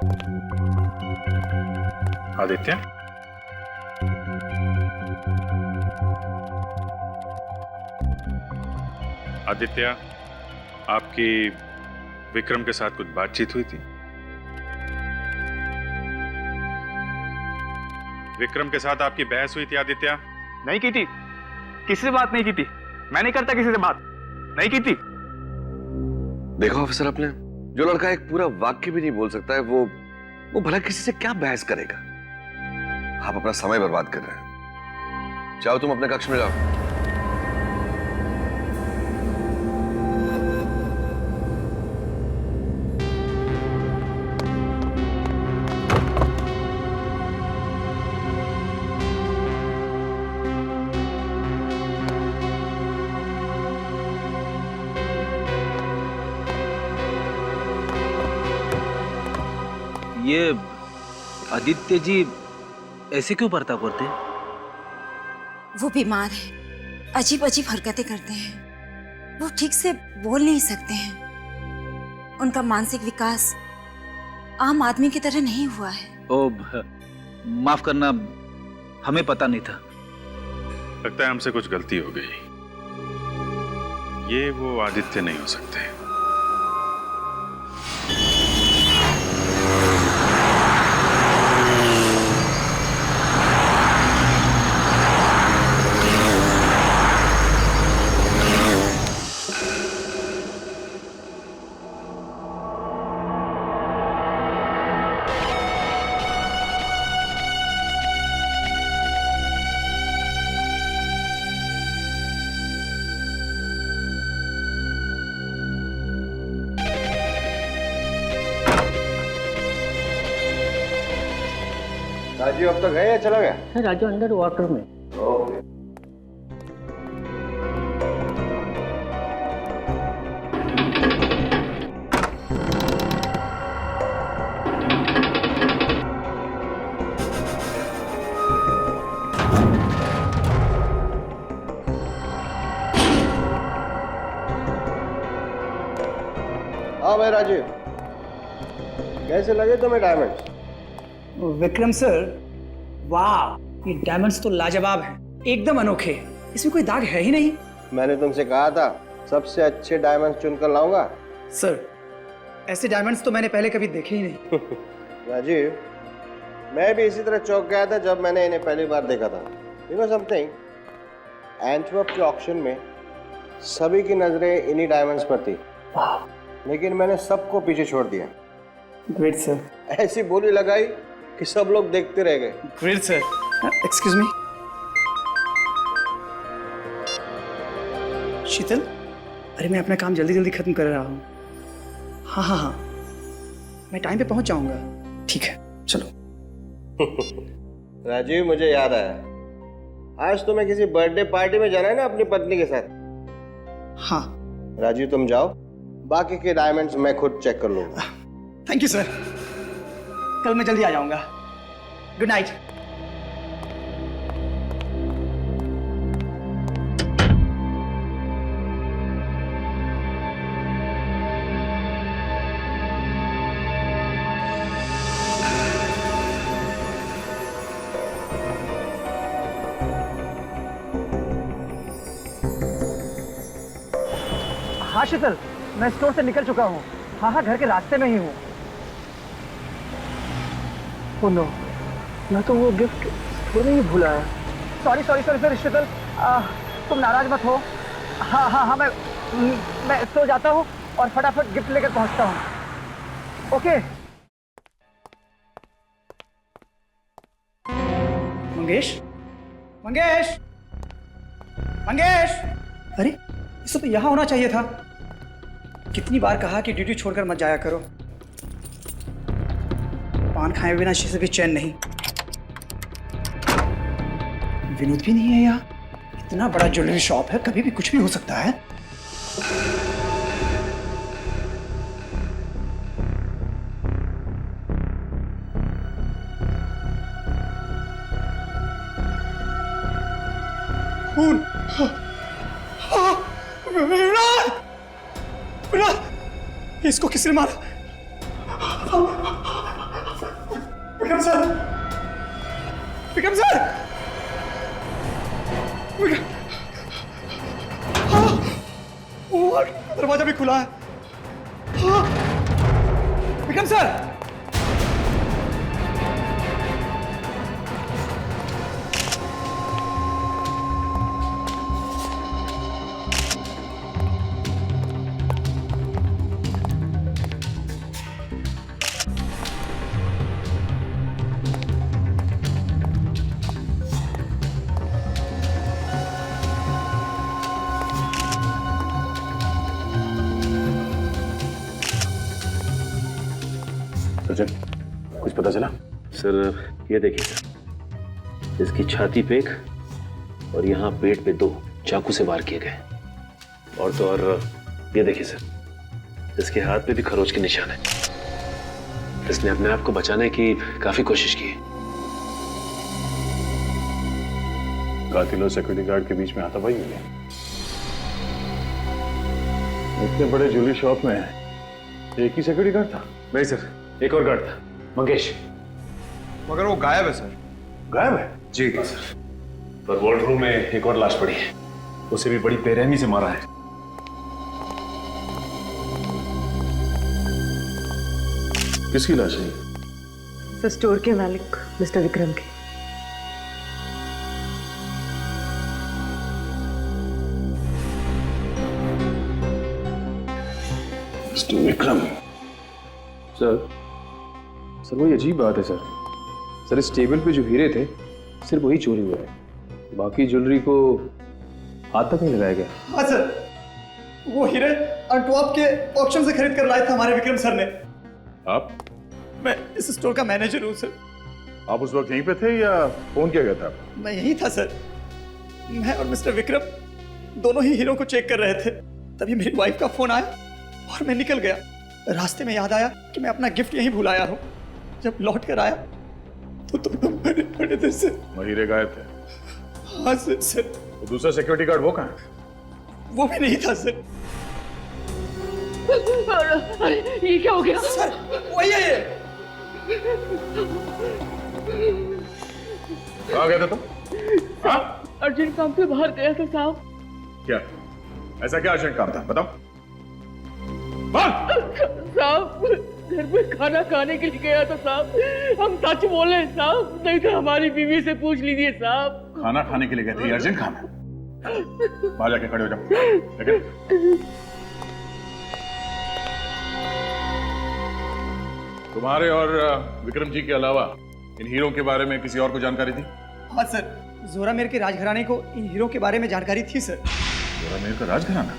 आदित्य, आदित्य, आपकी विक्रम के साथ कुछ बातचीत हुई थी? विक्रम के साथ आपकी बहस हुई थी आदित्य? नहीं की थी, किसी से बात नहीं की थी। मैं नहीं करता किसी से बात, नहीं की थी। देखो ऑफिसर, आपने जो लड़का एक पूरा वाक्य भी नहीं बोल सकता है, वो भला किसी से क्या बहस करेगा? आप अपना समय बर्बाद कर रहे हैं। जाओ तुम अपने कक्ष में जाओ। ये आदित्य जी ऐसे क्यों बर्ताव करते हैं? वो बीमार है, अजीब अजीब हरकतें करते हैं। वो ठीक से बोल नहीं सकते हैं। उनका मानसिक विकास आम आदमी की तरह नहीं हुआ है। माफ करना, हमें पता नहीं था। लगता है हमसे कुछ गलती हो गई। ये वो आदित्य नहीं हो सकते। राजू अब तो गए या चला गया? राजू अंडर वाटर में। ओके। हाँ भाई राजीव, कैसे लगे तुम्हें डायमंड्स? विक्रम सर, वाह, ये डायमंड्स तो लाजवाब हैं, एकदम अनोखे। इसमें कोई दाग है ही नहीं। मैंने तुमसे कहा था सबसे अच्छे डायमंड्स चुनकर लाऊंगा। सर, ऐसे डायमंड्स तो मैंने पहले कभी देखे ही नहीं। राजीव, मैं भी इसी तरह चौंक गया था जब मैंने इन्हें पहली बार देखा था। यू नो समथिंग, एंटवर्प के ऑक्शन में सभी की नजरें इन्हीं डायमंड्स पर थी, लेकिन मैंने सबको पीछे छोड़ दिया। Great sir. ऐसी बोली लगाई कि सब लोग देखते रह गए। Great sir. एक्सक्यूज मी, शीतल, अरे मैं अपना काम जल्दी जल्दी खत्म कर रहा हूँ। हाँ हाँ हाँ, मैं टाइम पे पहुंच जाऊंगा। ठीक है, चलो। राजीव, मुझे याद आया, आज तुम्हें किसी बर्थडे पार्टी में जाना है ना अपनी पत्नी के साथ? हाँ। राजीव तुम जाओ, बाकी के डायमंड्स मैं खुद चेक कर लूंगा। थैंक यू सर, कल मैं जल्दी आ जाऊंगा। Good night. हाँ शीतल, मैं स्टोर से निकल चुका हूँ। हाँ हाँ, घर के रास्ते में ही हूँ। ओह नो, मैं तो वो गिफ्ट स्टोर में ही भूल आया। सॉरी सॉरी सॉरी सॉरी शीतल, तुम नाराज मत हो। हाँ हाँ हाँ, मैं स्टोर जाता हूँ और फटाफट गिफ्ट लेकर पहुँचता हूँ। ओके। मंगेश, मंगेश, मंगेश, अरे इसे तो यहाँ होना चाहिए था। कितनी बार कहा कि ड्यूटी छोड़कर मत जाया करो। पान खाए बिना से भी चैन नहीं। विनोद भी नहीं है यहाँ। इतना बड़ा ज्वेलरी शॉप है, कभी भी कुछ भी हो सकता है। खून। विनोद! इसको किसने मारा? विक्रम सर, विक्रम सर, हाँ, दरवाजा भी खुला है। हाँ, विक्रम सर, कुछ पता चला? सर ये देखिए सर, इसकी छाती पे एक और यहाँ पेट पे 2 चाकू से वार किए गए। और तो और ये देखिए सर, इसके हाथ पे भी खरोच के निशान है। इसने अपने आप को बचाने की काफी कोशिश की। कातिल और सिक्योरिटी गार्ड के बीच में हाथापाई हुई है। इतने बड़े ज्वेलरी शॉप में एक ही सिक्योरिटी गार्ड था? नहीं सर, एक और गार्ड था, मंगेश। मगर वो गायब है सर। गायब है? जी सर। पर वार्ड रूम में एक और लाश पड़ी है, उसे भी बड़ी बेरहमी से मारा है। किसकी लाश है? सर स्टोर के मालिक मिस्टर विक्रम के। मिस्टर विक्रम? सर वही अजीब बात है सर इस टेबल पे जो हीरे थे सिर्फ वही चोरी हुआ है, बाकी ज्वेलरी को हाथ तक नहीं लगाया गया। हाँ सर, वो हीरे अंटवर्प के ऑक्शन से खरीद कर लाए थे हमारे विक्रम सर ने। आप? मैं इस स्टोर का मैनेजर हूँ सर। आप उस वक्त यहीं पे थे या फोन किया गया था? मैं यहीं था सर। मैं और मिस्टर विक्रम दोनों ही हीरो को चेक कर रहे थे, तभी मेरी वाइफ का फोन आया और मैं निकल गया। रास्ते में याद आया कि मैं अपना गिफ्ट यहीं भूल आया हूँ। जब लौट कर आया तो मैंने बड़े देर से हीरे गायब थे। हाँ सर। तो दूसरा सिक्योरिटी गार्ड वो कहाँ है? वो भी नहीं था सर। अरे ये क्या हो गया सर? वही है ये। कहाँ गए थे तुम? हाँ? अर्जेंट काम पे बाहर गया था साहब। क्या ऐसा क्या अर्जेंट काम था, बताओ। साहब घर पे खाना खाने के लिए गया था साहब। हम सच बोले साहब, नहीं तो हमारी बीवी से पूछ लीजिए साहब। खाना खाने के लिए गए थे? अर्जेंट काम है? बाहर जाके खड़े हो जाओ। लेकिन तुम्हारे और विक्रम जी के अलावा इन हीरो के बारे में किसी और को जानकारी थी? हाँ सर, जोरामेर के राजघराने को इन हीरो के बारे में जानकारी थी सर। जोरामेर का राजघराना?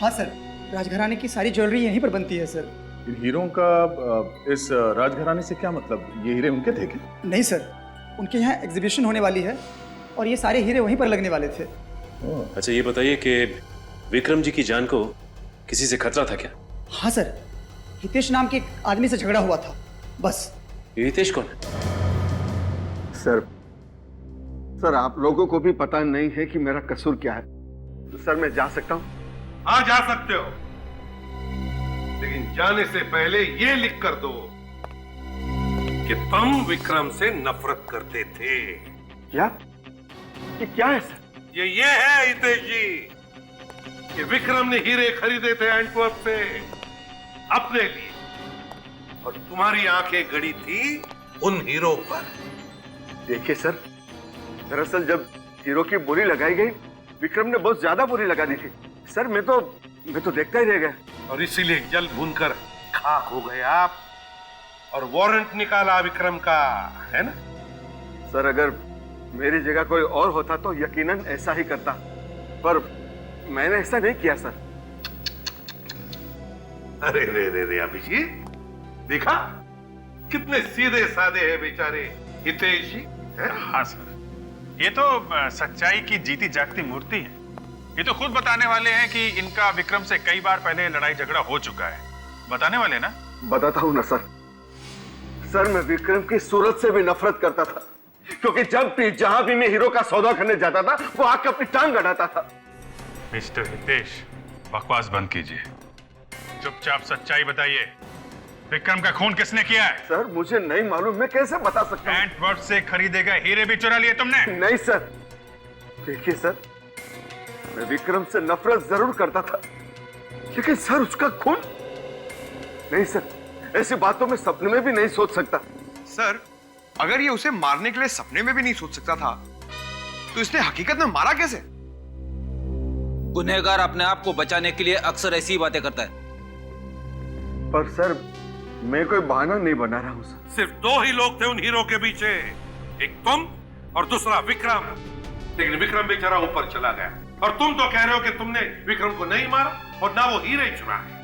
हाँ सर, राजघराने की सारी ज्वेलरी यहीं पर बनती है सर। इन हीरो का इस राजघराने से क्या मतलब? ये हीरे उनके थे क्या? नहीं सर, उनके यहाँ एग्जीबिशन होने वाली है और ये सारे हीरे वहीं पर लगने वाले थे। अच्छा ये बताइए कि विक्रम जी की जान को किसी से खतरा था क्या? हाँ सर, हितेश नाम के एक आदमी से झगड़ा हुआ था, बस। हितेश कौन है? सर आप लोगों को भी पता नहीं है कि मेरा कसूर क्या है। तो सर मैं जा सकता हूँ? हाँ जा सकते हो, लेकिन जाने से पहले ये लिख कर दो कि तुम विक्रम से नफरत करते थे। क्या? ये क्या है सर? ये है हितेश जी कि विक्रम ने हीरे खरीदे थे एंटवर्प से अपने लिए, और तुम्हारी आंखें गड़ी थी उन हीरो पर। देखिए सर, दरअसल जब हीरो की बोली लगाई गई, विक्रम ने बहुत ज्यादा बोली लगा दी थी सर। मैं तो देखता ही रह गया, और इसीलिए जल भूनकर खाक हो गए आप, और वारंट निकाला विक्रम का, है ना? सर अगर मेरी जगह कोई और होता तो यकीनन ऐसा ही करता, पर मैंने ऐसा नहीं किया सर। अरे रे रे रे अभिजीत, देखा कितने सीधे साधे हैं बेचारे हितेश जी। हाँ सर, ये तो सच्चाई की जीती जागती मूर्ति है। ये तो खुद बताने वाले हैं कि इनका विक्रम से कई बार पहले लड़ाई झगड़ा हो चुका है। बताने वाले ना? बताता हूँ ना सर। सर मैं विक्रम की सूरत से भी नफरत करता था, क्योंकि जब भी जहां भी मैं हीरो का सौदा करने जाता था वो आके अपनी टांग अड़ाता था। मिस्टर हितेश, बकवास बंद कीजिए, चुपचाप सच्चाई बताइए। विक्रम का खून किसने किया है? सर मुझे नहीं मालूम, मैं कैसे बता सकता हूँ? एंटवर्प से खरीदे गए हीरे भी चुरा लिए तुमने? नहीं सर, देखिए सर, मैं विक्रम से नफरत जरूर करता था, लेकिन सर उसका खून नहीं सर, ऐसी बातों में सपने में भी नहीं सोच सकता। सर अगर ये उसे मारने के लिए सपने में भी नहीं सोच सकता था तो इसने हकीकत में मारा कैसे? गुनहगार अपने आप को बचाने के लिए अक्सर ऐसी ही बातें करता है। पर सर मैं कोई बहाना नहीं बना रहा हूं सर। सिर्फ 2 ही लोग थे उन हीरो के पीछे, एक तुम और दूसरा विक्रम। लेकिन विक्रम बेचारा ऊपर चला गया और तुम तो कह रहे हो कि तुमने विक्रम को नहीं मारा और ना वो हीरे चुराए।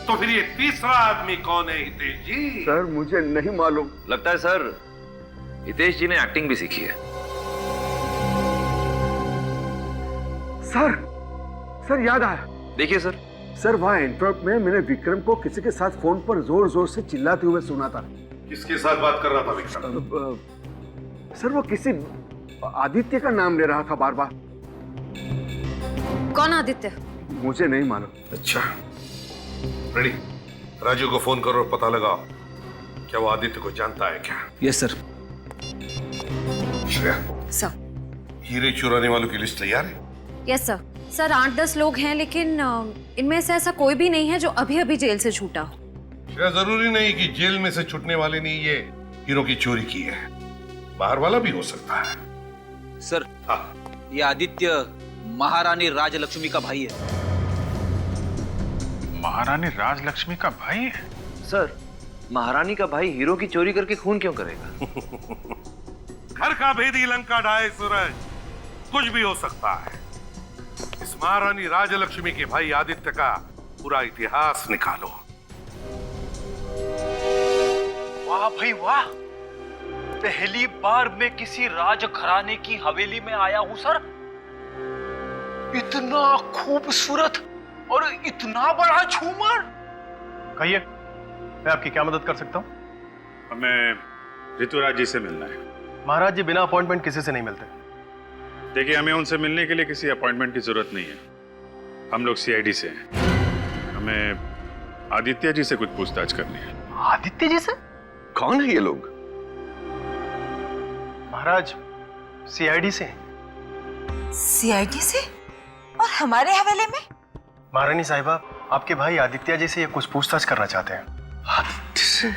तो फिर ये तीसरा आदमी कौन है हितेश जी? सर मुझे नहीं मालूम। लगता है सर हितेश जी ने एक्टिंग भी सीखी है। सर याद आया। देखिए सर, वहां एंटवर्प में मैंने विक्रम को किसी के साथ फोन पर जोर जोर से चिल्लाते हुए सुना था। किसके साथ बात कर रहा था विक्रम? सर वो किसी आदित्य का नाम ले रहा था बार बार। कौन आदित्य? मुझे नहीं मालूम। अच्छा रेडी, राजू को फोन करो और पता लगाओ क्या वो आदित्य को जानता है क्या? Yes sir. श्रेया, सर। हीरे चुराने वालों की लिस्ट तैयार है? Yes sir. सर 8-10 लोग हैं, लेकिन इनमें से ऐसा कोई भी नहीं है जो अभी अभी जेल से छूटा हो। श्रेया, जरूरी नहीं कि जेल में से छूटने वाले ने ये हीरो की चोरी की है, बाहर वाला भी हो सकता है। सर ये आदित्य महारानी राजलक्ष्मी का भाई है। महारानी राजलक्ष्मी का भाई है? सर महारानी का भाई हीरो की चोरी करके खून क्यों करेगा? घर का भेदी लंका ढाए सूरज, कुछ भी हो सकता है। इस महारानी राजलक्ष्मी के भाई आदित्य का पूरा इतिहास निकालो। वाह भाई वाह, पहली बार मैं किसी राज घराने की हवेली में आया हूं सर। इतना खूबसूरत और इतना बड़ा झूमर। कहिए, मैं आपकी क्या मदद कर सकता हूँ? हमें ऋतुराज जी से मिलना है। महाराज जी बिना अपॉइंटमेंट किसी से नहीं मिलते। देखिए, हमें उनसे मिलने के लिए किसी अपॉइंटमेंट की जरूरत नहीं है। हम लोग सीआईडी से हैं। हमें आदित्य जी से कुछ पूछताछ करनी है। आदित्य जी से? कौन है ये लोग? महाराज सीआईडी से। सीआईडी से? और हमारे हवेले में? महारानी साहिबा, आपके भाई आदित्य जी से ये कुछ पूछताछ करना चाहते हैं। आदित्य से?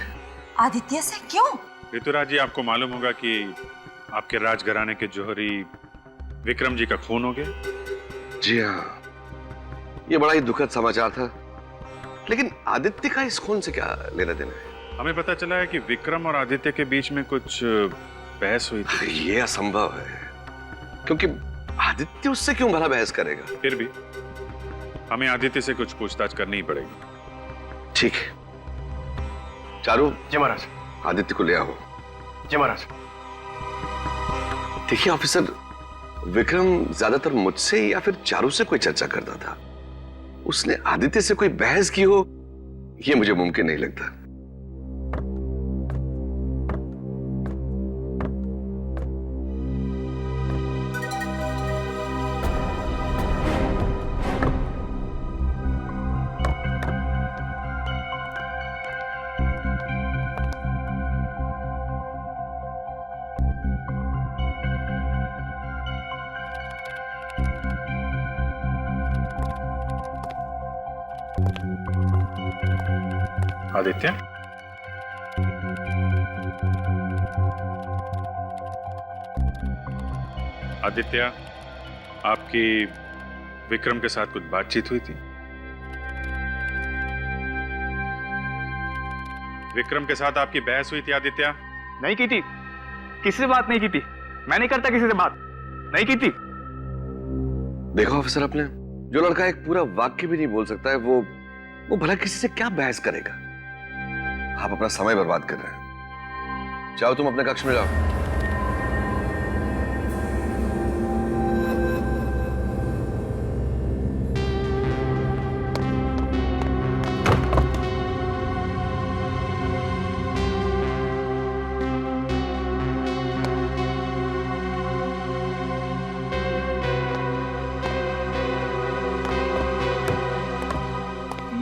आदित्य से क्यों? ऋतुराज जी, आपको मालूम होगा कि आपके राजघराने के जौहरी विक्रम जी का खून हो गया। जी हाँ, ये बड़ा ही दुखद समाचार था, लेकिन आदित्य का इस खून से क्या लेना देना है? हमें पता चला है कि विक्रम और आदित्य के बीच में कुछ बहस हुई थी। ये असंभव है, क्योंकि आदित्य उससे क्यों भला बहस करेगा? फिर भी हमें आदित्य से कुछ पूछताछ करनी ही पड़ेगी। ठीक है, चारू। जी महाराज। आदित्य को ले आओ। जी महाराज। देखिए ऑफिसर, विक्रम ज्यादातर मुझसे या फिर चारू से कोई चर्चा करता था। उसने आदित्य से कोई बहस की हो, यह मुझे मुमकिन नहीं लगता। आदित्य, आदित्य, आपकी विक्रम के साथ कुछ बातचीत हुई थी? विक्रम के साथ आपकी बहस हुई थी आदित्य? नहीं की थी, किसी से बात नहीं की थी। मैं नहीं करता किसी से बात, नहीं की थी। देखो ऑफिसर, आपने जो लड़का एक पूरा वाक्य भी नहीं बोल सकता है, वो भला किसी से क्या बहस करेगा? आप अपना समय बर्बाद कर रहे हैं। चाहो तुम अपने कक्ष में जाओ।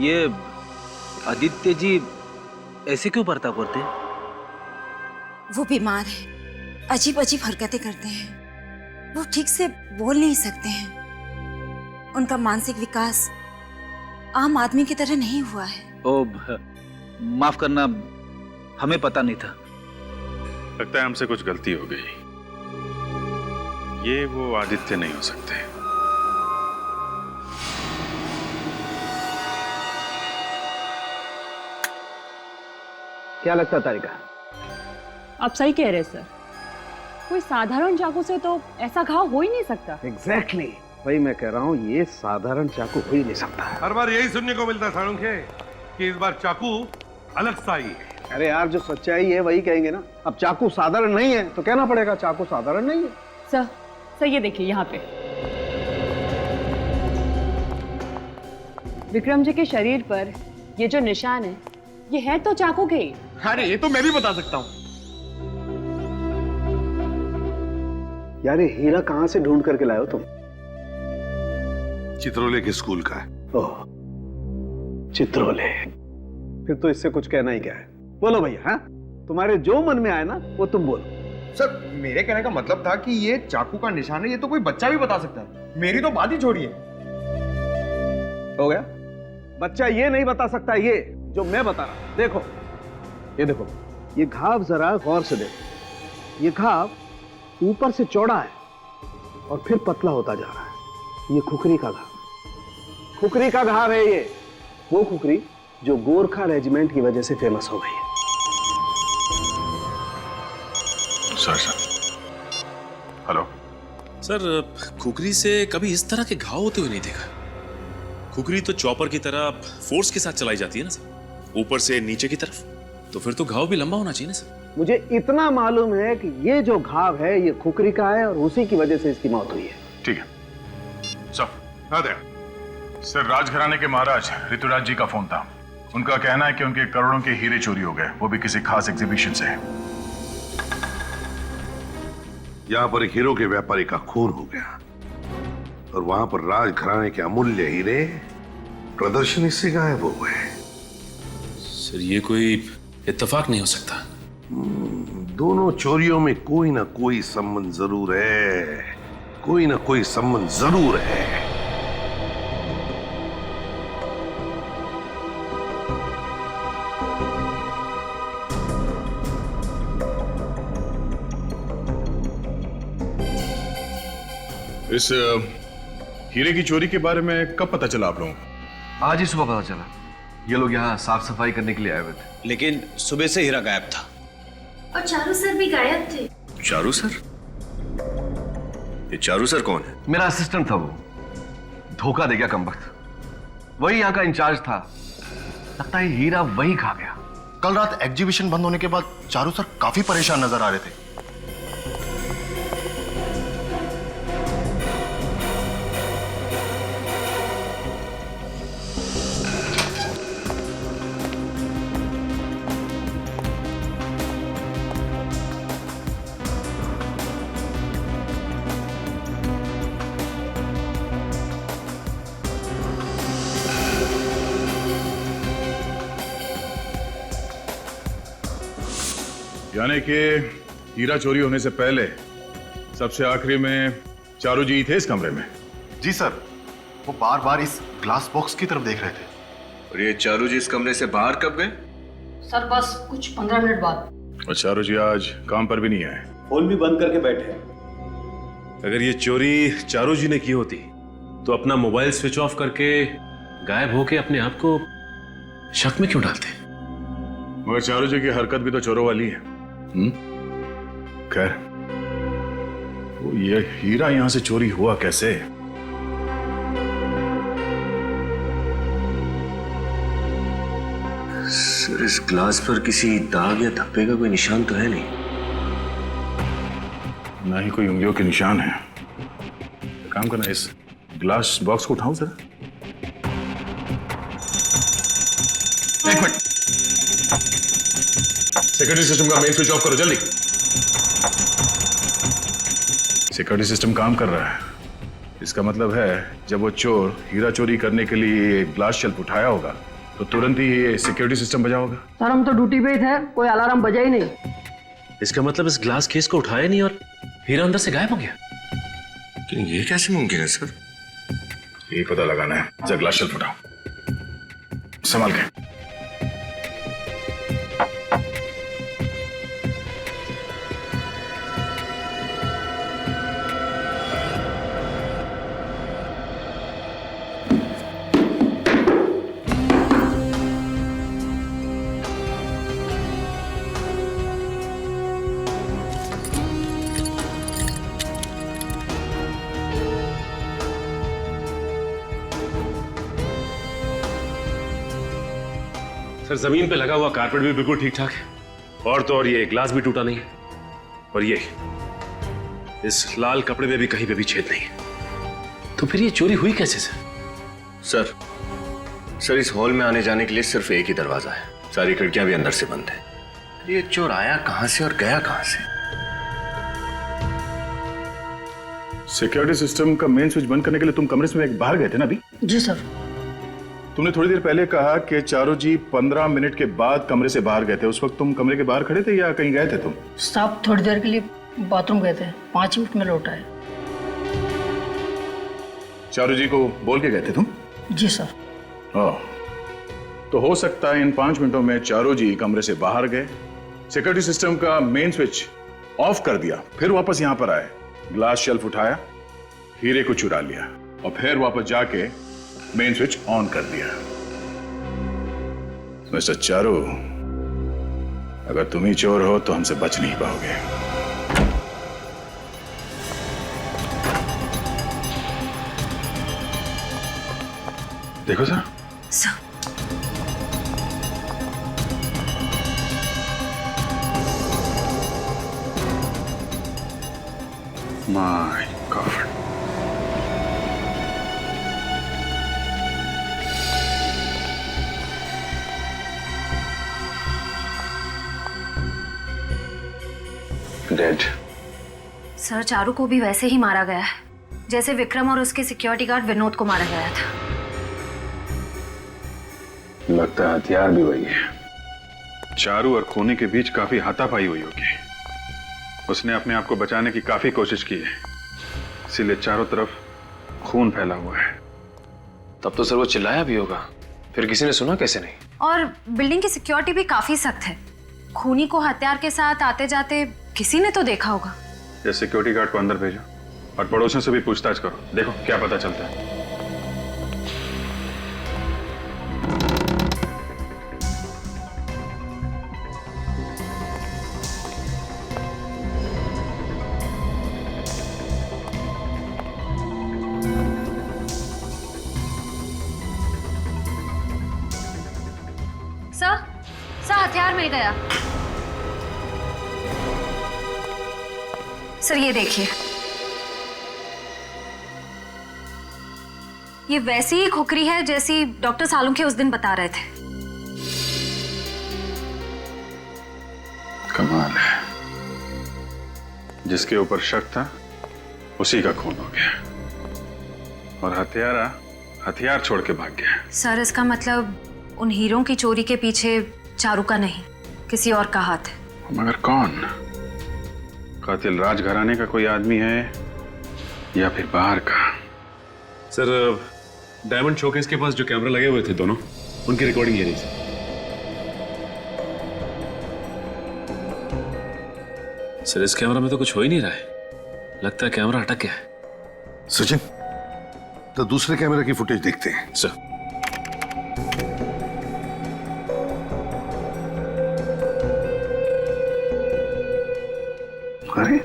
ये आदित्य जी ऐसे क्यों बर्ताव करते हैं? वो बीमार है, अजीब अजीब हरकतें करते हैं, वो ठीक से बोल नहीं सकते हैं, उनका मानसिक विकास आम आदमी की तरह नहीं हुआ है। माफ करना, हमें पता नहीं था। लगता है हमसे कुछ गलती हो गई। ये वो आदित्य नहीं हो सकते। क्या लगता है तारिका? आप सही कह रहे हैं सर, कोई साधारण चाकू से तो ऐसा घाव हो ही नहीं सकता। एग्जैक्टली वही मैं कह रहा हूँ, ये साधारण चाकू हो ही नहीं सकता। हर बार यही सुनने को मिलता है साळुंखे कि इस बार चाकू अलग सा ही है। अरे यार, जो सच्चाई है वही कहेंगे ना। अब चाकू साधारण नहीं है तो कहना पड़ेगा चाकू साधारण नहीं है। सर ये देखिए यहाँ पे विक्रम जी के शरीर पर ये जो निशान है, ये है तो चाकू के ही। अरे ये तो मैं भी बता सकता हूँ। यार ये हीरा कहाँ से ढूंढ करके लाए हो तुम? चित्रोले के स्कूल का है। ओह, चित्रोले। फिर तो इससे कुछ कहना ही क्या है। बोलो भैया, हाँ तुम्हारे जो मन में आए ना वो तुम बोलो। सर मेरे कहने का मतलब था कि ये चाकू का निशान है, ये तो कोई बच्चा भी बता सकता है। मेरी तो बात ही छोड़िए। हो गया? बच्चा ये नहीं बता सकता, ये जो मैं बता रहा। देखो ये देखो, ये घाव जरा गौर से देखो। ये घाव ऊपर से चौड़ा है और फिर पतला होता जा रहा है। ये खुकरी का घाव, खुकरी का घाव है ये। वो खुकरी जो गोरखा रेजिमेंट की वजह से फेमस हो गई है। सर हेलो सर, खुकरी से कभी इस तरह के घाव होते हुए नहीं देखा। खुकरी तो चॉपर की तरह फोर्स के साथ चलाई जाती है ना सर, ऊपर से नीचे की तरफ, तो फिर तो घाव भी लंबा होना चाहिए ना सर। मुझे इतना मालूम है कि ये जो घाव है ये खुकरी का है और उसी की वजह से इसकी मौत हुई है। ठीक है सर, राजघराने के महाराज ऋतुराज जी का फोन था। उनका कहना है कि उनके करोड़ों के हीरे चोरी हो गए, वो भी किसी खास एग्जीबिशन से। यहाँ पर एक हीरो के व्यापारी का खून हो गया और वहां पर राजघराने के अमूल्य हीरे प्रदर्शनी से गायब हो गए। सर ये कोई इत्तेफाक नहीं हो सकता। दोनों चोरियों में कोई ना कोई संबंध जरूर है, कोई ना कोई संबंध जरूर है। इस हीरे की चोरी के बारे में कब पता चला आप लोगों को? आज ही सुबह पता चला। ये लोग यहाँ साफ सफाई करने के लिए आए हुए थे, लेकिन सुबह से हीरा गायब था। और चारू सर भी गायब थे। चारू सर? ये चारू सर कौन है? मेरा असिस्टेंट था वो, धोखा दे गया कमबख्त। वही यहाँ का इंचार्ज था। लगता है हीरा वही खा गया। कल रात एग्जीबिशन बंद होने के बाद चारू सर काफी परेशान नजर आ रहे थे। यानी कि हीरा चोरी होने से पहले सबसे आखिरी में चारू जी थे इस कमरे में? जी सर, वो बार बार इस ग्लास बॉक्स की तरफ देख रहे थे। और ये चारू जी इस कमरे से बाहर कब गए? सर बस कुछ 15 मिनट बाद। और चारू जी आज काम पर भी नहीं आए, फोन भी बंद करके बैठे हैं। अगर ये चोरी चारू जी ने की होती तो अपना मोबाइल स्विच ऑफ करके गायब होके अपने आप को शक में क्यों डालते? मगर चारू जी की हरकत भी तो चोरों वाली है। खैर, वो ये हीरा यहां से चोरी हुआ कैसे? सर इस ग्लास पर किसी दाग या धब्बे का कोई निशान तो है नहीं। ना ही कोई उंगलियों के निशान है। काम करना, इस ग्लास बॉक्स को उठाऊं सर? एक मिनट, सिक्योरिटी सिस्टम का मेन स्विच ऑफ करो जल्दी। सिक्योरिटी सिस्टम काम कर रहा है। इसका मतलब है जब वो चोर हीरा चोरी करने के लिए ग्लास शेल्फ उठाया होगा तो तुरंत ही ये सिक्योरिटी सिस्टम बजा होगा। सर हम तो ड्यूटी पे ही थे, कोई अलार्म बजा ही नहीं। इसका मतलब इस ग्लास केस को उठाया नहीं और हीरा अंदर से गायब हो गया। लेकिन ये कैसे मुमकिन है सर? ये पता लगाना है। जरा ग्लास शेल्फ उठाओ, संभाल के। सर जमीन पे लगा हुआ कारपेट भी बिल्कुल ठीक ठाक है, और तो और ये ग्लास भी टूटा नहीं है, और ये इस लाल कपड़े में भी कहीं पे भी छेद नहीं है। तो फिर ये चोरी हुई कैसे सर? सर इस हॉल में आने जाने के लिए सिर्फ एक ही दरवाजा है, सारी खिड़कियां भी अंदर से बंद है। ये चोर आया कहां से और गया कहां से? सिक्योरिटी सिस्टम का मेन स्विच बंद करने के लिए तुम कमरे से बाहर गए थे ना अभी? जी सर। तुमने थोड़ी देर पहले कहा कि चारू जी 15 मिनट के बाद कमरे से बाहर गए थे। उस वक्त तुम कमरे के बाहर खड़े थे या कहीं गए थे तुम? साहब थोड़ी देर के लिए बाथरूम गए थे, 5 मिनट में लौट आए। चारू जी को बोल के गए थे तुम? जी सर। तो हो सकता है इन 5 मिनटों में चारू जी कमरे से बाहर गए, सिक्योरिटी सिस्टम का मेन स्विच ऑफ कर दिया, फिर वापस यहां पर आए, ग्लास शेल्फ उठाया, हीरे को चुरा लिया और फिर वापस जाके मेन स्विच ऑन कर दिया। मिस्टर चारू, अगर तुम ही चोर हो तो हमसे बच नहीं पाओगे। देखो sir. My God. Dead. Sir Charu को भी वैसे ही मारा गया है जैसे विक्रम और उसके सिक्योरिटी गार्ड विनोद को मारा गया था। लगता है हथियार भी वही है। चारू और खूनी के बीच काफी हाथापाई हुई होगी। उसने अपने आप को बचाने की काफी कोशिश की है, इसीलिए चारों तरफ खून फैला हुआ है। तब तो सर वो चिल्लाया भी होगा, फिर किसी ने सुना कैसे नहीं? और बिल्डिंग की सिक्योरिटी भी काफी सख्त है। खूनी को हथियार के साथ आते जाते किसी ने तो देखा होगा। ये सिक्योरिटी गार्ड को अंदर भेजो और पड़ोसियों से भी पूछताछ करो, देखो क्या पता चलता है। सर हथियार मिल गया। सर ये देखिए, ये वैसी ही खुकरी है जैसी डॉक्टर सालुंखे उस दिन बता रहे थे। कमाल है, जिसके ऊपर शक था उसी का खून हो गया और हत्यारा हथियार छोड़ के भाग गया। सर इसका मतलब उन हीरों की चोरी के पीछे चारू का नहीं, किसी और का हाथ है। मगर कौन? कातिल राजघराने का कोई आदमी है या फिर बाहर का? सर डायमंड शोकेस के पास जो कैमरा लगे हुए थे दोनों, उनकी रिकॉर्डिंग ले रही थी। सर इस कैमरा में तो कुछ हो ही नहीं रहा है, लगता है कैमरा अटक गया है। सचिन, तो दूसरे कैमरा की फुटेज देखते हैं। सर अरे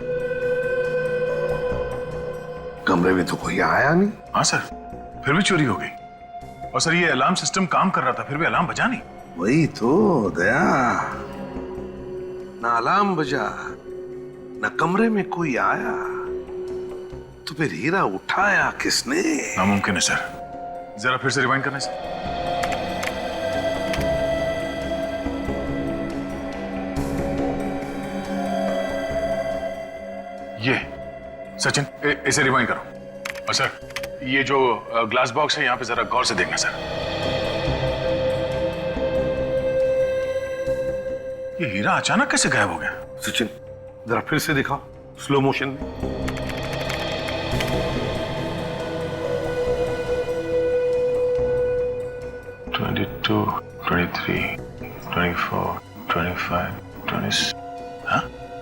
कमरे में तो कोई आया नहीं। हाँ सर, फिर भी चोरी हो गई। और सर ये अलार्म सिस्टम काम कर रहा था, फिर भी अलार्म बजा नहीं। वही तो दया, ना अलार्म बजा, ना कमरे में कोई आया, तो फिर हीरा उठाया किसने? नामुमकिन है सर, जरा फिर से रिवाइंड करना सर। ये सचिन इसे रिवाइंड करो। और सर ये जो ग्लास बॉक्स है यहाँ पे जरा गौर से देखना सर। ये हीरा अचानक कैसे गायब हो गया? सचिन जरा फिर से दिखाओ स्लो मोशन में। $22, $23, $24, $25,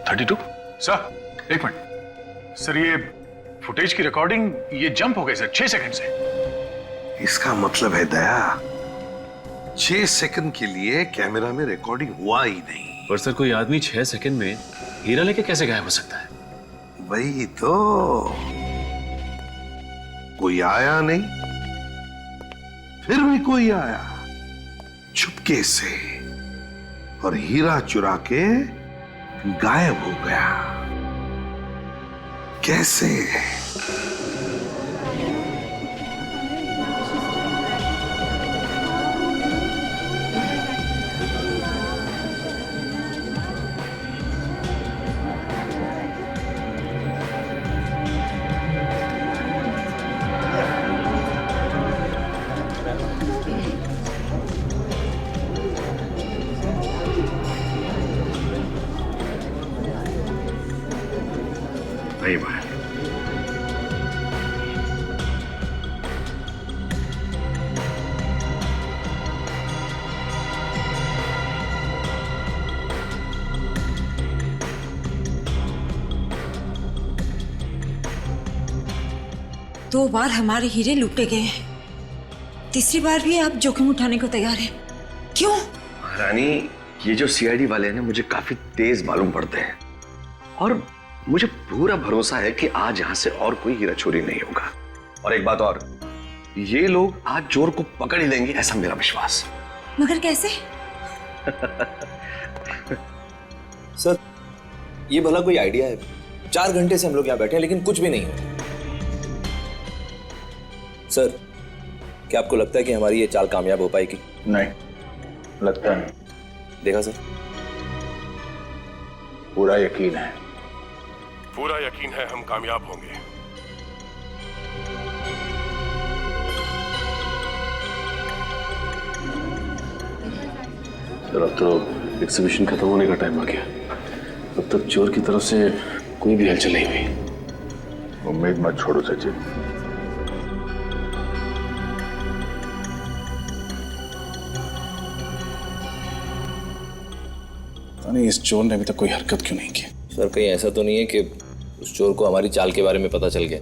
$32। सर एक मिनट सर, ये फुटेज की रिकॉर्डिंग ये जंप हो गई सर 6 सेकंड से। इसका मतलब है दया 6 सेकंड के लिए कैमरा में रिकॉर्डिंग हुआ ही नहीं। पर सर कोई आदमी 6 सेकंड में हीरा लेके कैसे गायब हो सकता है? वही तो, कोई आया नहीं, फिर भी कोई आया चुपके से और हीरा चुरा के गायब हो गया। कैसे? नहीं बाहर। दो बार हमारे हीरे लूटे गए हैं, तीसरी बार भी आप जोखिम उठाने को तैयार हैं। क्यों? रानी, ये जो सीआईडी वाले हैं ना मुझे काफी तेज मालूम पड़ते हैं और मुझे पूरा भरोसा है कि आज यहां से और कोई हीरा चोरी नहीं होगा। और एक बात और, ये लोग आज चोर को पकड़ ही लेंगे, ऐसा मेरा विश्वास। मगर कैसे? सर ये भला कोई आइडिया है? 4 घंटे से हम लोग यहाँ बैठे हैं लेकिन कुछ भी नहीं हो। सर क्या आपको लगता है कि हमारी ये चाल कामयाब हो पाएगी? नहीं, लगता नहीं। देखा सर, पूरा यकीन है। पूरा यकीन है हम कामयाब होंगे। सर अब तो एग्जीबिशन खत्म होने का टाइम आ गया, अब तक चोर की तरफ से कोई भी हलचल नहीं हुई। उम्मीद मत छोड़ो सचिन। नहीं, इस चोर ने अभी तक कोई हरकत क्यों नहीं की? सर कहीं ऐसा तो नहीं है कि उस चोर को हमारी चाल के बारे में पता चल गया?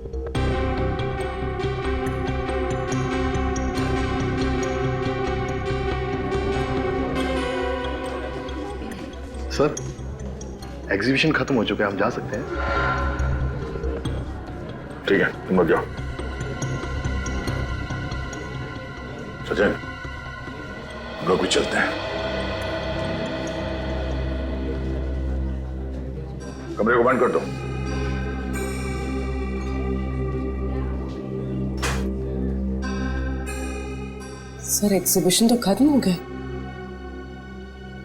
सर एग्जीबिशन खत्म हो चुका है, हम जा सकते हैं। ठीक है, तुम लोग जाओ। सचिन, हम लोग भी चलते हैं। कमरे को बंद कर दो। सर एग्जीबिशन तो खत्म हो गया।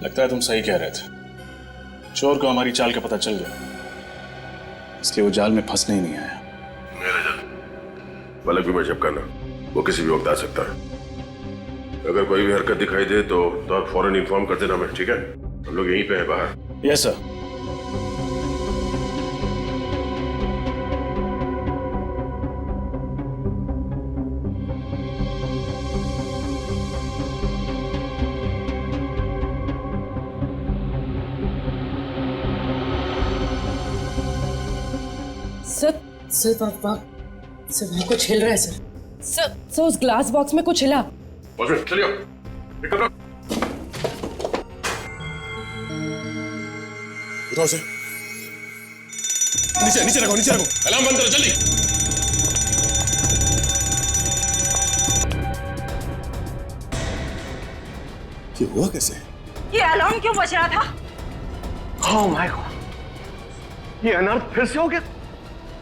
लगता है तुम सही कह रहे थे, चोर को हमारी चाल का पता चल गया, इसलिए वो जाल में फंसने ही नहीं आया। पलक भी मत झपकाना, वो किसी भी वक्त आ सकता है। अगर कोई भी हरकत दिखाई दे तो आप फौरन इन्फॉर्म कर देना मैं, ठीक है? हम लोग यहीं पे हैं बाहर। Yes sir. सर वहाँ कुछ हिल रहा है सर। सर उस ग्लास बॉक्स में कुछ हिला। चलिए उठाओ से, नीचे नीचे रखो, नीचे रखो, अलार्म बंद करो जल्दी। ये हुआ कैसे? ये अलार्म क्यों बज रहा था? ओह माय गॉड, ये अनर्थ फिर से हो गया।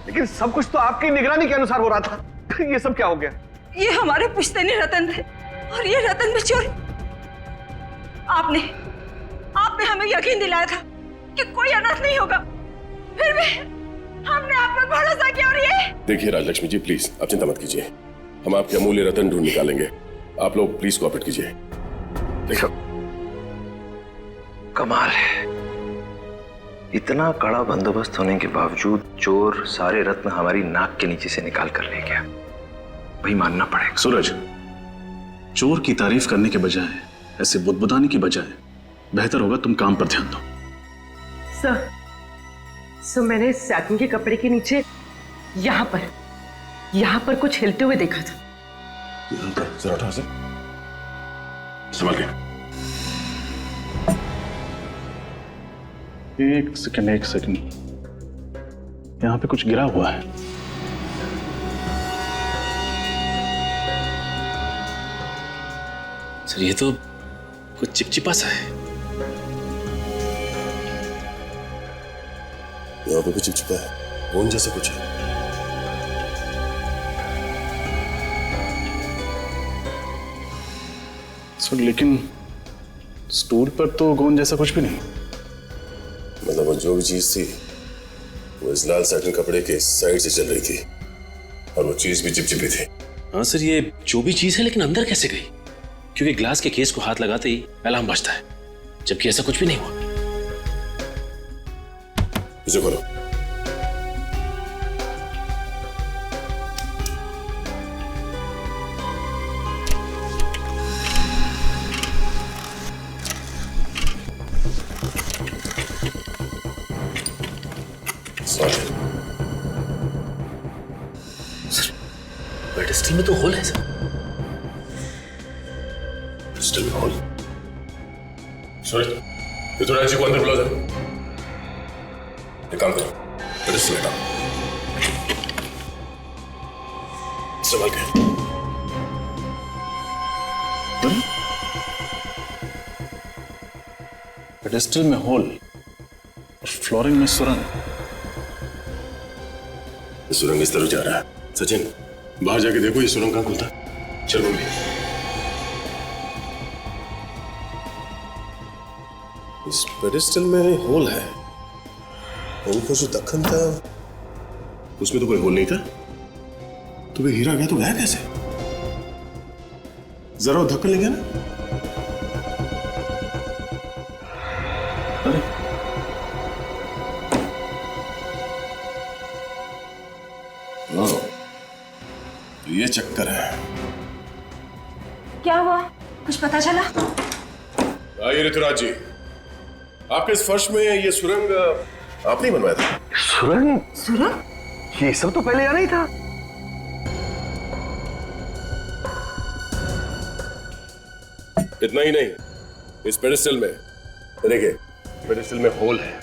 लेकिन सब कुछ तो आपकी निगरानी के अनुसार हो रहा था, ये सब क्या हो गया? ये हमारे पुश्तैनी रतन थे और ये रतन में चोरी। आपने हमें यकीन दिलाया था कि कोई अनर्थ नहीं होगा, फिर भी हमने आप पर भरोसा किया और ये। देखिए राजलक्ष्मी जी, प्लीज आप चिंता मत कीजिए, हम आपके अमूल्य रतन ढूंढ निकालेंगे। आप लोग प्लीज कोऑपरेट कीजिए। देखो कमाल है, इतना कड़ा बंदोबस्त होने के बावजूद चोर सारे रत्न हमारी नाक के नीचे से निकाल कर ले गया। भाई मानना पड़ेगा। सूरज, चोर की तारीफ करने के बजाय, ऐसे बुदबुदाने की बजाय बेहतर होगा तुम काम पर ध्यान दो। सर मैंने सैटिन के कपड़े के नीचे यहाँ पर कुछ हिलते हुए देखा था। जरा उठा से, संभल के। एक सेकंड, यहाँ पे कुछ गिरा हुआ है। सर ये तो कुछ चिपचिपा सा है। यहाँ पे भी चिपचिपा है, गोंद जैसा कुछ है। सर लेकिन स्टूल पर तो गोंद जैसा कुछ भी नहीं। मतलब वो जो भी चीज थी वो इस लाल सैटिन कपड़े के साइड से चल रही थी और वो चीज भी चिपचिपी थी। हाँ सर, ये जो भी चीज है लेकिन अंदर कैसे गई? क्योंकि ग्लास के केस को हाथ लगाते ही अलार्म बजता है, जबकि ऐसा कुछ भी नहीं हुआ। इसे खोलो। सर पेडिस्टल में तो होल है सर। पेडिस्टल में होल? सूरज, ये तो राजी को अंदर बुला दे। एक काम करो, पेडिस्टल हटाओ, संभाल के। पेडिस्टल में होल और फ्लोरिंग में सुरंग। सुरंग इस तरफ जा रहा है। सचिन, बाहर जाके देखो ये सुरंग कहाँ खुलता है। चल मम्मी। इस पेडिस्टल में होल है, ऊपर जो ढक्कन था उसमें तो कोई होल नहीं था। तो भाई हीरा गया तो गया कैसे? जरा वो ढक्कन ले गया ना। अरे तो ये चक्कर है। क्या हुआ, कुछ पता चला? आइए ऋतुराज जी, आपके इस फर्श में ये सुरंग आपने ही बनवाया था? सुरंग? ये सब तो पहले यहाँ नहीं था। इतना ही नहीं, इस पेडिस्टल में देखिए, पेडिस्टल में होल है।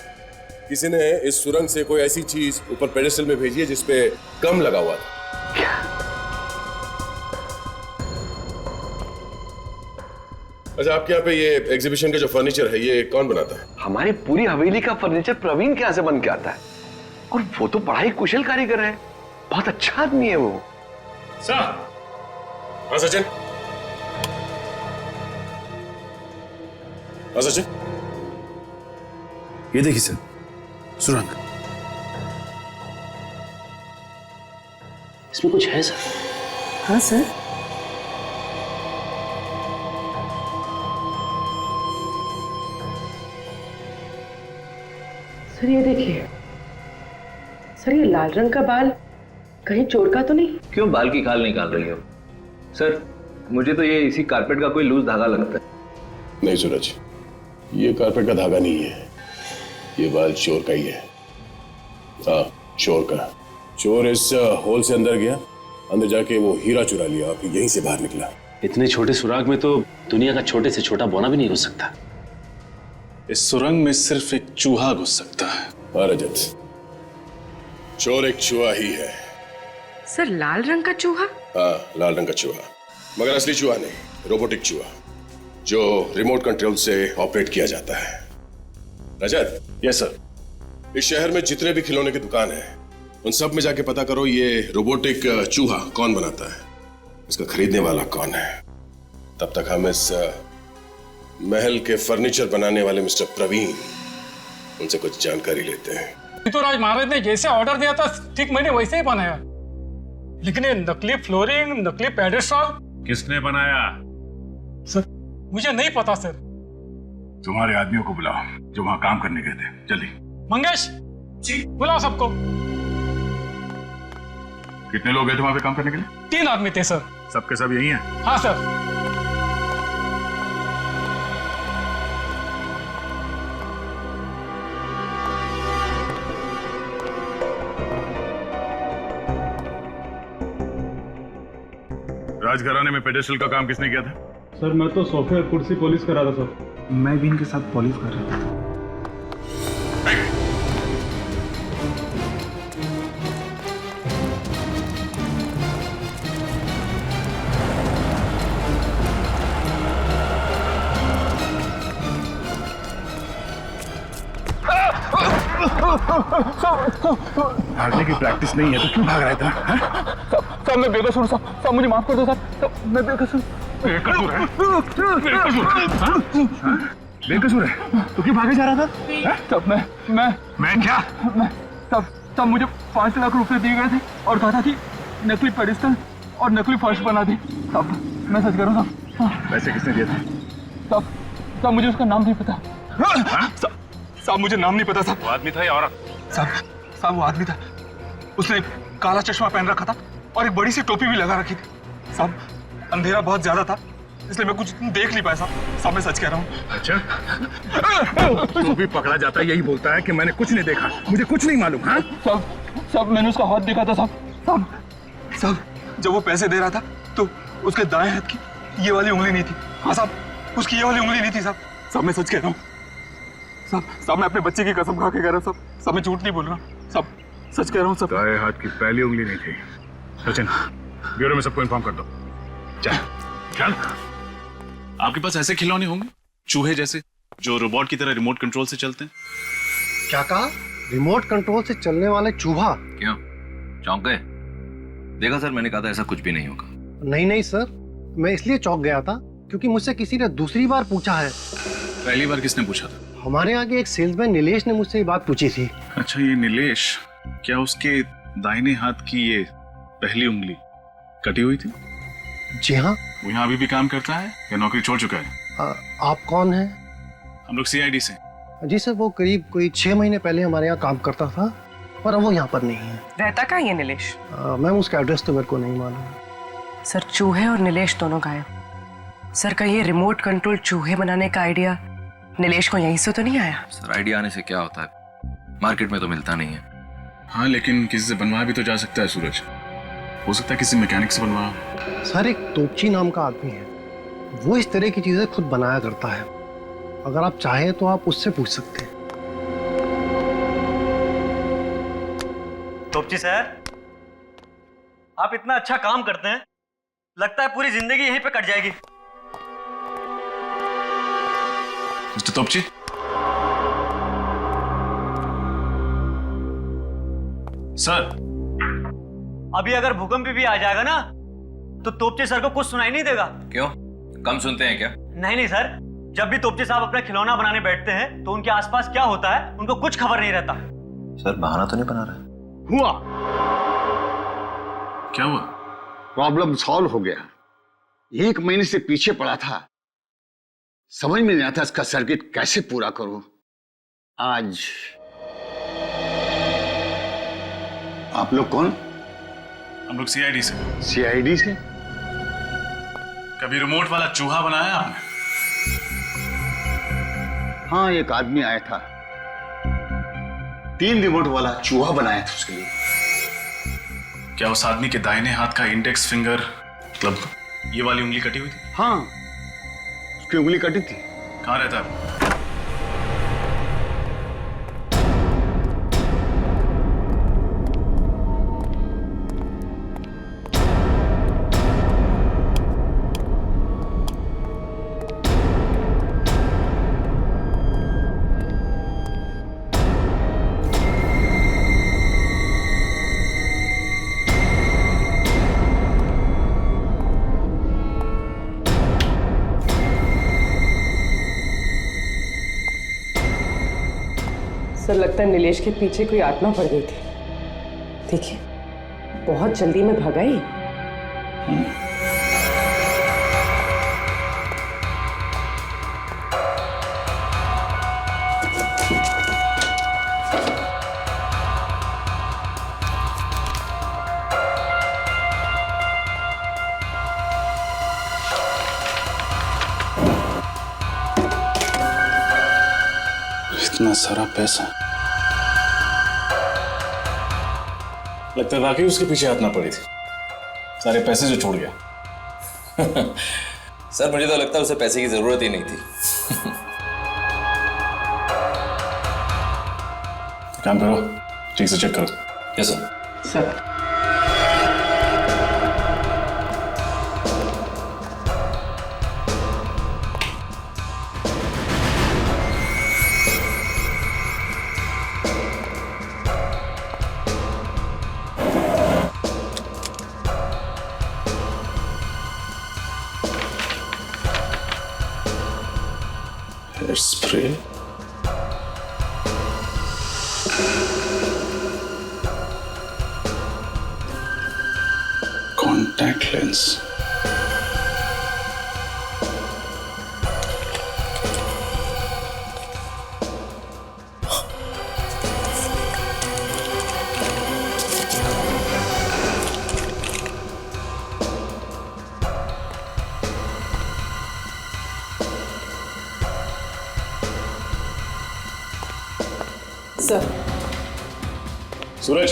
किसी ने इस सुरंग से कोई ऐसी चीज ऊपर पेडिस्टल में भेजी है जिसपे कम लगा हुआ था। अच्छा, आपके यहाँ पे ये एग्जीबिशन का जो फर्नीचर है ये कौन बनाता है? हमारी पूरी हवेली का फर्नीचर प्रवीण के यहाँ से बन के आता है, और वो तो बड़ा ही कुशल कारीगर है, बहुत अच्छा आदमी है वो। सर। हाँ सचिन। हाँ सचिन, ये देखिए सर, सुरंग। इसमें कुछ है सर? हाँ सर। सर ये देखिए, सर ये लाल रंग का बाल कहीं चोर का तो नहीं? क्यों बाल की खाल निकाल रही हो? सर मुझे तो ये इसी कारपेट का कोई लूज धागा लगता है। नहीं सूरज, ये कारपेट का धागा नहीं है, ये बाल चोर का ही है। हाँ, चोर का। चोर इस होल से अंदर गया, अंदर जाके वो हीरा चुरा लिया, फिर यहीं से बाहर निकला। इतने छोटे सुराग में तो दुनिया का छोटे से छोटा बौना भी नहीं घुस सकता। इस सुरंग में सिर्फ एक चूहा घुस सकता है। हाँ रजत, चोर एक चूहा ही है। सर लाल रंग का चूहा? हाँ, लाल रंग का चूहा, मगर असली चूहा नहीं, रोबोटिक चूहा जो रिमोट कंट्रोल से ऑपरेट किया जाता है। रजत। Yes sir. इस शहर में जितने भी खिलौने की दुकान है उन सब में जाके पता करो ये रोबोटिक चूहा कौन बनाता है, इसका खरीदने वाला कौन है। तब तक हम इस महल के फर्नीचर बनाने वाले मिस्टर प्रवीण, उनसे कुछ जानकारी लेते हैं। तो राज महाराज ने जैसे ऑर्डर दिया था ठीक मैंने वैसे ही बनाया, लेकिन ये नकली फ्लोरिंग, नकली पेडेस्टल किसने बनाया? सर मुझे नहीं पता सर। तुम्हारे आदमियों को बुलाओ जो वहां काम करने गए थे, जल्दी। मंगेश जी, बुलाओ सबको। कितने लोग गए थे वहां पे काम करने के लिए? 3 आदमी थे सर। सबके सब यही हैं? हाँ सर। राजघराने में पेडेस्टल का काम किसने किया था? सर मैं तो सोफे और कुर्सी पॉलिश कर रहा था सर। मैं भी इनके साथ पॉलिश कर रहा था। भागने की प्रैक्टिस नहीं है तो क्यों भाग रहा था? सब मैं बेकसूर सब मुझे माफ कर दो सब मैं बेकसूर। बेकसूर है? बेकसूर है तो क्यों भागे जा रहा था? सब मैं क्या? सब मुझे 5 लाख रुपए दिए गए थे और कहा था कि नकली पेडिस्टल और नकली फर्श बना दी। सब मैं सच कह रहा हूँ सब। पैसे किसने दिए थे? सब मुझे उसका नाम नहीं पता। सब मुझे नाम नहीं पता साहब। वो आदमी था या औरत? साहब वो आदमी था। उसने काला चश्मा पहन रखा था और एक बड़ी सी टोपी भी लगा रखी थी। साहब अंधेरा बहुत ज्यादा था इसलिए मैं कुछ देख नहीं पाया साहब। साहब मैं सच कह रहा हूँ। अच्छा तो भी पकड़ा जाता है यही बोलता है कि मैंने कुछ नहीं देखा, मुझे कुछ नहीं मालूम। हाँ साहब मैंने उसका हाथ देखा था साहब जब वो पैसे दे रहा था तो उसके दाएं हाथ की ये वाली उंगली नहीं थी। हाँ साहब उसकी ये वाली उंगली नहीं थी साहब मैं सच कह रहा हूँ साहब मैं अपने बच्चे की कसम खा के कह रहा हूँ साहब मैं झूठ नहीं बोल रहा साहब सच कह रहा हूँ साहब। दाएं हाथ की पहली उंगली नहीं थी। सचिन ब्यूरो में सबको इन्फॉर्म कर दो। चल आपके पास ऐसे खिलौने होंगे चूहे जैसे जो रोबोट की तरह रिमोट कंट्रोल से चलते हैं? क्या कहा? रिमोट कंट्रोल से चलने वाले चूहा? क्यों चौंक गए? देखा सर मैंने कहा था ऐसा कुछ भी नहीं होगा। नहीं सर मैं इसलिए चौंक गया था क्योंकि मुझसे किसी ने दूसरी बार पूछा है। पहली बार किसने पूछा था? हमारे आगे एक सेल्समैन नीलेश ने मुझसे ये बात पूछी थी। अच्छा ये नीलेश, क्या उसके दाहिने हाथ की ये पहली उंगली कटी हुई थी? जी हाँ। वो यहाँ अभी भी काम करता है या नौकरी छोड़ चुका है? आप कौन हैं? हम लोग CID से। जी सर वो करीब कोई 6 महीने पहले हमारे यहाँ काम करता था पर अब वो यहाँ पर नहीं है। रहता कहाँ है नीलेश? मैम उसका एड्रेस तो मेरे को नहीं मालूम। सर चूहे और नीलेश दोनों गायब। सर का ये रिमोट कंट्रोल चूहे बनाने का आइडिया नीलेश को यहीं से तो नहीं आया? सर आइडिया आने से क्या होता है, मार्केट में तो मिलता नहीं है। हाँ लेकिन किसी से बनवाया भी तो जा सकता है सूरज। हो सकता है किसी मैकेनिक से बनवा। सर एक तोपची नाम का आदमी है वो इस तरह की चीजें खुद बनाया करता है। अगर आप चाहें तो आप उससे पूछ सकते हैं। तोपची सर आप इतना अच्छा काम करते हैं लगता है पूरी जिंदगी यहीं पे कट जाएगी। मिस्टर तोपची सर अभी अगर भूकंप भी आ जाएगा ना तो तोपची सर को कुछ सुनाई नहीं देगा। क्यों कम सुनते हैं क्या? नहीं सर जब भी तोपची साहब अपना खिलौना बनाने बैठते हैं तो उनके आसपास क्या होता है उनको कुछ खबर नहीं रहता। सर बहाना तो नहीं बना रहा? हुआ क्या हुआ? प्रॉब्लम सॉल्व हो गया। 1 महीने से पीछे पड़ा था, समझ में नहीं आता इसका सर्किट कैसे पूरा करूं। आज आप लोग कौन? हम लोग CID से। CID से? कभी रिमोट वाला चूहा बनाया आपने? हाँ एक आदमी आया था 3 रिमोट वाला चूहा बनाया था उसके लिए। क्या उस आदमी के दाहिने हाथ का इंडेक्स फिंगर मतलब ये वाली उंगली कटी हुई थी? हाँ उसकी उंगली कटी थी। कहाँ रहता है? सर लगता है नीलेश के पीछे कोई आत्मा पड़ गई थी। देखिए बहुत जल्दी में भागा ही। इतना सारा पैसा, लगता है वाकई उसके पीछे हाथ ना पड़ी थी। सारे पैसे जो छोड़ गया। सर मुझे तो लगता है उसे पैसे की जरूरत ही नहीं थी। काम करो, ठीक से चेक करो। Yes sir. Sir spray, contact lens, sir. Suraj,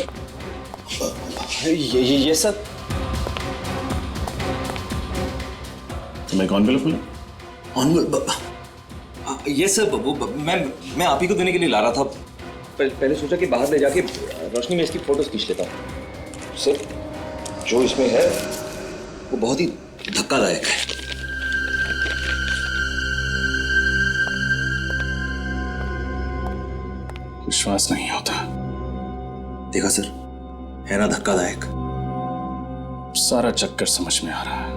ये सर। तुम्हें कौन बिल बोला? ये सर मैं आप ही को देने के लिए ला रहा था। पहले सोचा कि बाहर ले जाके रोशनी में इसकी फोटोज खींच लेता हूँ। सर जो इसमें है वो बहुत ही धक्कादायक है। विश्वास नहीं होता। देखा सर, है ना धक्कादायक। सारा चक्कर समझ में आ रहा है।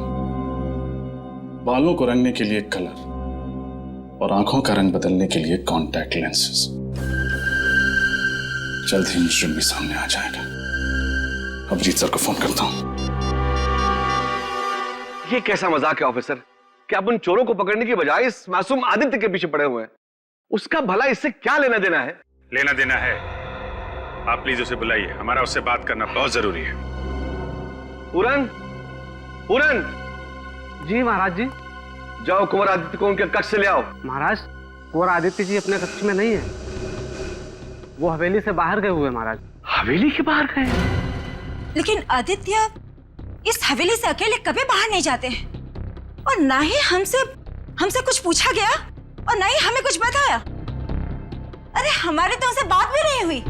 बालों को रंगने के लिए कलर और आंखों का रंग बदलने के लिए कॉन्टैक्ट लेंसेज। जल्द ही मुजरिम भी सामने आ जाएगा। अभिजीत सर को फोन करता हूं। ये कैसा मजाक है ऑफिसर कि आप उन चोरों को पकड़ने की बजाय इस मासूम आदित्य के पीछे पड़े हुए हैं। उसका भला इससे क्या लेना देना है? लेना देना है। आप प्लीज उसे बुलाइए, हमारा उससे बात करना बहुत जरूरी है। पूरन, पूरन। जी महाराज जी। जाओ कुंवर आदित्य को उनके कक्ष से ले आओ। महाराज कुंवर आदित्य जी अपने कक्ष में नहीं है, वो हवेली से बाहर गए हुए महाराज। हवेली के बाहर गए? लेकिन आदित्य इस हवेली से अकेले कभी बाहर नहीं जाते हैं, और ना ही हमसे कुछ पूछा गया और ना ही हमें कुछ बताया। अरे हमारे तो उनसे बात भी नहीं हुई।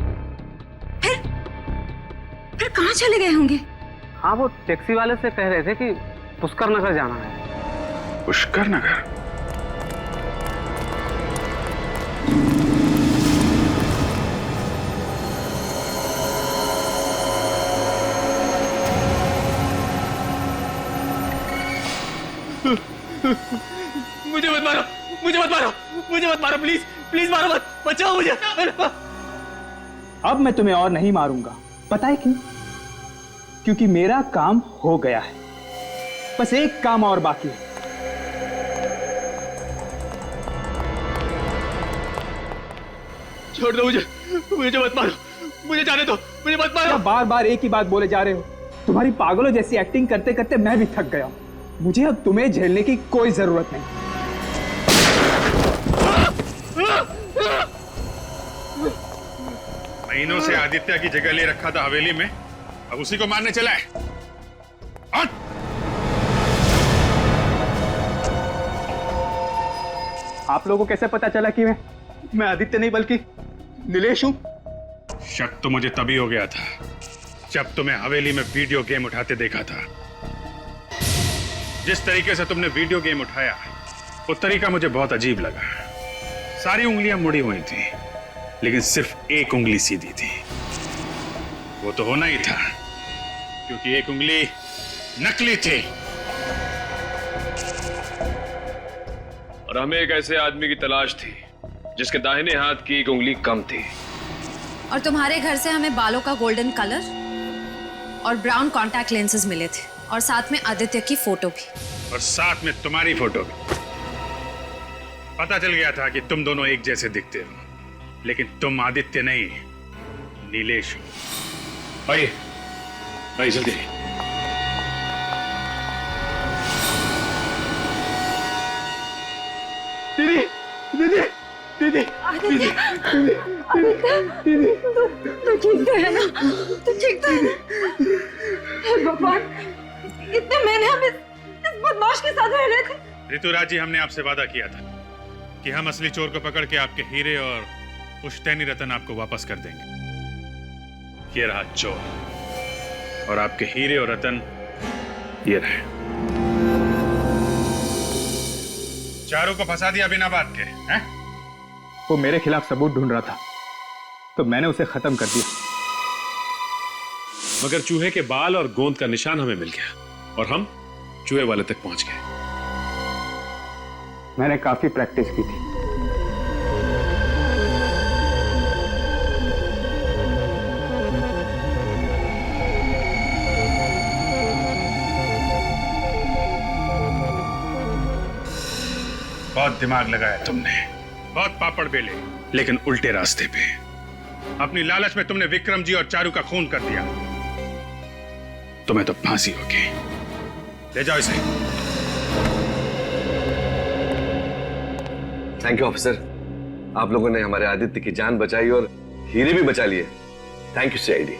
फिर कहाँ चले गए होंगे? हाँ वो टैक्सी वाले से कह रहे थे कि पुष्कर नगर जाना है। पुष्कर नगर? मुझे मत मारो, मुझे मत मारो, मुझे मत मारो, प्लीज प्लीज मारो मत, बचाओ मुझे। अब मैं तुम्हें और नहीं मारूंगा। पता है क्यों? क्योंकि मेरा काम हो गया है। बस एक काम और बाकी है। छोड़ दो मुझे, मुझे मत मारो, मुझे जाने दो, मुझे मत मारो। बार बार एक ही बात बोले जा रहे हो। तुम्हारी पागलों जैसी एक्टिंग करते करते मैं भी थक गया हूं। मुझे अब तुम्हें झेलने की कोई जरूरत नहीं। महीनों से आदित्य की जगह ले रखा था हवेली में, अब उसी को मारने चला है। आप लोगों को कैसे पता चला कि मैं आदित्य नहीं बल्कि नीलेश हूं? शक तो मुझे तभी हो गया था जब तुम्हें हवेली में वीडियो गेम उठाते देखा था। जिस तरीके से तुमने वीडियो गेम उठाया वो तरीका मुझे बहुत अजीब लगा। सारी उंगलियां मुड़ी हुई थी लेकिन सिर्फ एक उंगली सीधी थी। वो तो होना ही था क्योंकि एक उंगली नकली थी। और हमें एक ऐसे आदमी की तलाश थी जिसके दाहिने हाथ की एक उंगली कम थी। और तुम्हारे घर से हमें बालों का गोल्डन कलर और ब्राउन कॉन्टैक्ट लेंसेज मिले थे, और साथ में आदित्य की फोटो भी, और साथ में तुम्हारी फोटो भी। पता चल गया था कि तुम दोनों एक जैसे दिखते हो, लेकिन तुम आदित्य नहीं नीलेश हो। आइए आइए जल्दी। दीदी दीदी दीदी तू ठीक तो है ना? तू ठीक तो है ना? हे भगवान, इतने महीने हम इस बदमाश के साथ रह रहे थे। ऋतुराज जी, हमने आपसे वादा किया था कि हम असली चोर को पकड़ के आपके हीरे और पुश्तैनी रतन आपको वापस कर देंगे। ये रहा चोर और आपके हीरे और रतन ये रहे। चारों को फंसा दिया बिना बात के, हैं? वो मेरे खिलाफ सबूत ढूंढ रहा था तो मैंने उसे खत्म कर दिया। मगर चूहे के बाल और गोंद का निशान हमें मिल गया और हम चूहे वाले तक पहुंच गए। मैंने काफी प्रैक्टिस की थी। बहुत दिमाग लगाया तुमने, बहुत पापड़ बेले, लेकिन उल्टे रास्ते पे। अपनी लालच में तुमने विक्रम जी और चारू का खून कर दिया। तुम्हें तो फांसी होगी। ले जाओ इसे। थैंक यू ऑफिसर, आप लोगों ने हमारे आदित्य की जान बचाई और हीरे भी बचा लिए। Thank you CID.